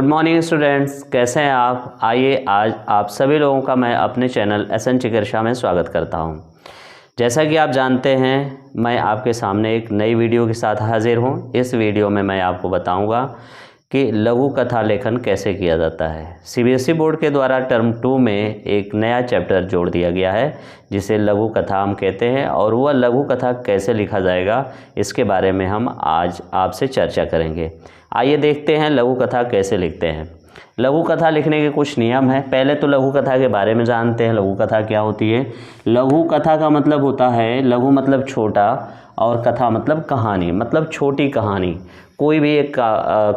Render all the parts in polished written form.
Good morning students, कैसे हैं आप। आइए आज आप सभी लोगों का मैं अपने चैनल एसएन चिकित्सा में स्वागत करता हूं। जैसा कि आप जानते हैं, मैं आपके सामने एक नई वीडियो के साथ हाजिर हूं। इस वीडियो में मैं आपको बताऊंगा कि लघु कथा लेखन कैसे किया जाता है। सीबीएसई बोर्ड के द्वारा टर्म 2 में एक नया चैप्टर जोड़ दिया गया है जिसे लघु कथा हम कहते हैं, और वह लघु कथा कैसे लिखा जाएगा इसके बारे में हम आज आपसे चर्चा करेंगे। आइए देखते हैं लघु कथा कैसे लिखते हैं। लघु कथा लिखने के कुछ नियम हैं। पहले तो लघु कथा के बारे में जानते हैं। लघु कथा क्या होती है। लघु कथा का मतलब होता है, लघु मतलब छोटा और कथा मतलब कहानी, मतलब छोटी कहानी। कोई भी एक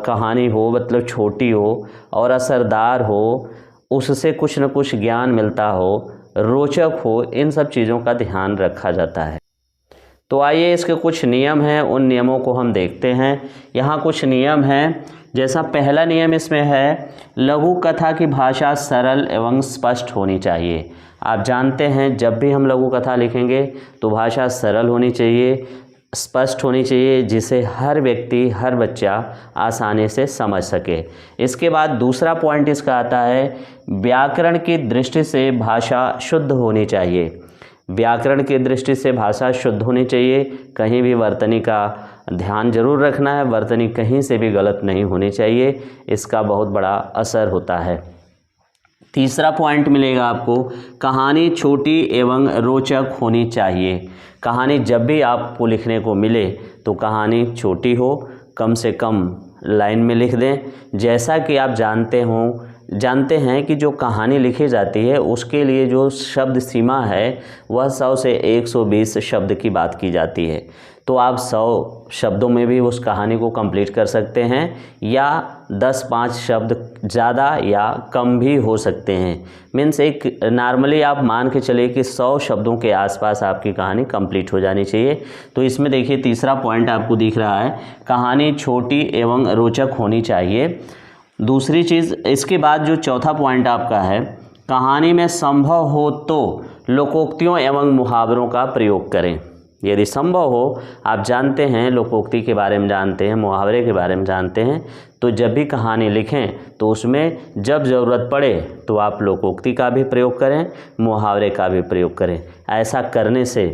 कहानी हो, मतलब छोटी हो और असरदार हो, उससे कुछ न कुछ ज्ञान मिलता हो, रोचक हो, इन सब चीज़ों का ध्यान रखा जाता है। तो आइए इसके कुछ नियम हैं, उन नियमों को हम देखते हैं। यहाँ कुछ नियम हैं। जैसा पहला नियम इसमें है, लघु कथा की भाषा सरल एवं स्पष्ट होनी चाहिए। आप जानते हैं जब भी हम लघु कथा लिखेंगे तो भाषा सरल होनी चाहिए, स्पष्ट होनी चाहिए, जिसे हर व्यक्ति, हर बच्चा आसानी से समझ सके। इसके बाद दूसरा पॉइंट इसका आता है, व्याकरण की दृष्टि से भाषा शुद्ध होनी चाहिए। व्याकरण की दृष्टि से भाषा शुद्ध होनी चाहिए। कहीं भी वर्तनी का ध्यान जरूर रखना है, वर्तनी कहीं से भी गलत नहीं होनी चाहिए, इसका बहुत बड़ा असर होता है। तीसरा पॉइंट मिलेगा आपको, कहानी छोटी एवं रोचक होनी चाहिए। कहानी जब भी आपको लिखने को मिले तो कहानी छोटी हो, कम से कम लाइन में लिख दें। जैसा कि आप जानते हैं कि जो कहानी लिखी जाती है उसके लिए जो शब्द सीमा है वह 100 से 120 शब्द की बात की जाती है। तो आप 100 शब्दों में भी उस कहानी को कंप्लीट कर सकते हैं, या 10-5 शब्द ज़्यादा या कम भी हो सकते हैं। मीन्स एक नॉर्मली आप मान के चलिए कि 100 शब्दों के आसपास आपकी कहानी कंप्लीट हो जानी चाहिए। तो इसमें देखिए तीसरा पॉइंट आपको दिख रहा है, कहानी छोटी एवं रोचक होनी चाहिए। दूसरी चीज़, इसके बाद जो चौथा पॉइंट आपका है, कहानी में संभव हो तो लोकोक्तियों एवं मुहावरों का प्रयोग करें। यदि संभव हो, आप जानते हैं लोकोक्ति के बारे में जानते हैं, मुहावरे के बारे में जानते हैं, तो जब भी कहानी लिखें तो उसमें जब ज़रूरत पड़े तो आप लोकोक्ति का भी प्रयोग करें, मुहावरे का भी प्रयोग करें। ऐसा करने से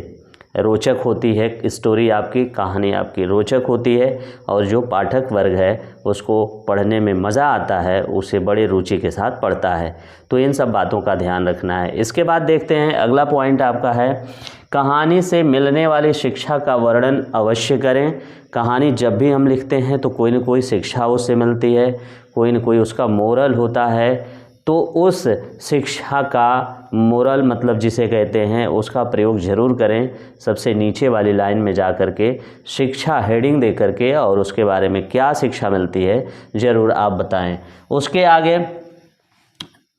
रोचक होती है स्टोरी आपकी, कहानी आपकी रोचक होती है, और जो पाठक वर्ग है उसको पढ़ने में मज़ा आता है, उसे बड़े रुचि के साथ पढ़ता है। तो इन सब बातों का ध्यान रखना है। इसके बाद देखते हैं अगला पॉइंट आपका है, कहानी से मिलने वाली शिक्षा का वर्णन अवश्य करें। कहानी जब भी हम लिखते हैं तो कोई न कोई शिक्षा उससे मिलती है, कोई न कोई उसका मोरल होता है। तो उस शिक्षा का मोरल मतलब जिसे कहते हैं उसका प्रयोग ज़रूर करें। सबसे नीचे वाली लाइन में जा कर के शिक्षा हेडिंग दे करके और उसके बारे में क्या शिक्षा मिलती है ज़रूर आप बताएं। उसके आगे,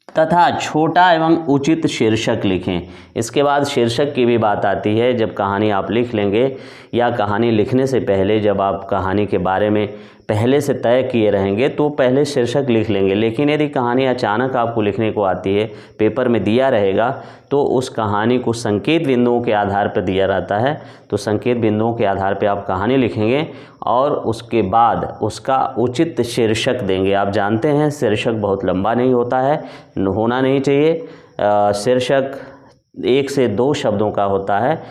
तथा छोटा एवं उचित शीर्षक लिखें। इसके बाद शीर्षक की भी बात आती है। जब कहानी आप लिख लेंगे या कहानी लिखने से पहले जब आप कहानी के बारे में पहले से तय किए रहेंगे तो पहले शीर्षक लिख लेंगे। लेकिन यदि कहानी अचानक आपको लिखने को आती है, पेपर में दिया रहेगा, तो उस कहानी को संकेत बिंदुओं के आधार पर दिया रहता है। तो संकेत बिंदुओं के आधार पर आप कहानी लिखेंगे और उसके बाद उसका उचित शीर्षक देंगे। आप जानते हैं शीर्षक बहुत लंबा नहीं होता है, होना नहीं चाहिए। शीर्षक 1 से 2 शब्दों का होता है,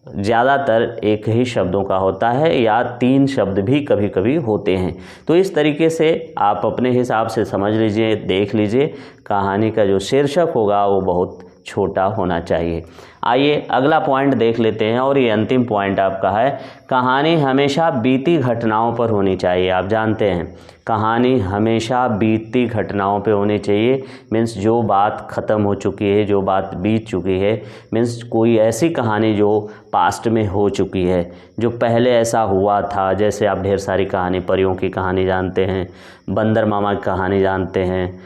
ज़्यादातर 1 ही शब्दों का होता है, या 3 शब्द भी कभी कभी होते हैं। तो इस तरीके से आप अपने हिसाब से समझ लीजिए, देख लीजिए, कहानी का जो शीर्षक होगा वो बहुत छोटा होना चाहिए। आइए अगला पॉइंट देख लेते हैं, और ये अंतिम पॉइंट आपका है, कहानी हमेशा बीती घटनाओं पर होनी चाहिए। आप जानते हैं कहानी हमेशा बीती घटनाओं पे होनी चाहिए। मीन्स जो बात ख़त्म हो चुकी है, जो बात बीत चुकी है, मीन्स कोई ऐसी कहानी जो पास्ट में हो चुकी है, जो पहले ऐसा हुआ था। जैसे आप ढेर सारी कहानी, परियों की कहानी जानते हैं, बंदर मामा की कहानी जानते हैं,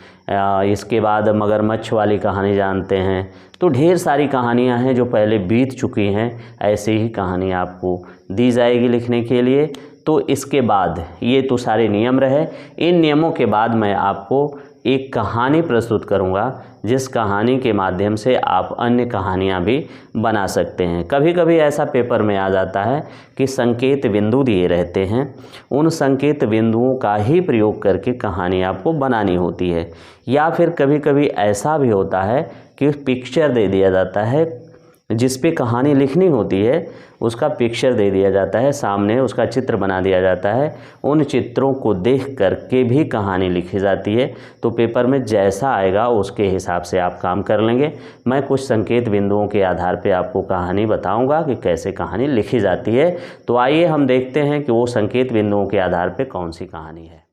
इसके बाद मगरमच्छ वाली कहानी जानते हैं। तो ढेर सारी कहानियां हैं जो पहले बीत चुकी हैं। ऐसी ही कहानी आपको दी जाएगी लिखने के लिए। तो इसके बाद ये तो सारे नियम रहे। इन नियमों के बाद मैं आपको एक कहानी प्रस्तुत करूंगा, जिस कहानी के माध्यम से आप अन्य कहानियां भी बना सकते हैं। कभी कभी ऐसा पेपर में आ जाता है कि संकेत बिंदु दिए रहते हैं, उन संकेत बिंदुओं का ही प्रयोग करके कहानी आपको बनानी होती है। या फिर कभी कभी ऐसा भी होता है कि पिक्चर दे दिया जाता है, जिस पे कहानी लिखनी होती है उसका पिक्चर दे दिया जाता है, सामने उसका चित्र बना दिया जाता है। उन चित्रों को देख करके भी कहानी लिखी जाती है। तो पेपर में जैसा आएगा उसके हिसाब से आप काम कर लेंगे। मैं कुछ संकेत बिंदुओं के आधार पे आपको कहानी बताऊंगा कि कैसे कहानी लिखी जाती है। तो आइए हम देखते हैं कि वो संकेत बिंदुओं के आधार पे कौन सी कहानी है।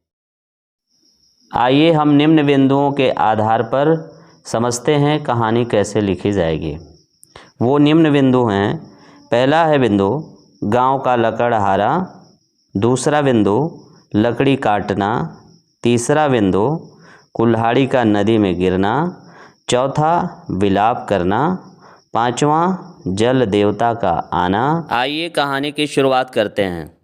आइए हम निम्न बिंदुओं के आधार पर समझते हैं कहानी कैसे लिखी जाएगी। वो निम्न बिंदु हैं। पहला है बिंदु गांव का लकड़हारा, दूसरा बिंदु लकड़ी काटना, तीसरा बिंदु कुल्हाड़ी का नदी में गिरना, चौथा विलाप करना, पांचवा जल देवता का आना। आइए कहानी की शुरुआत करते हैं।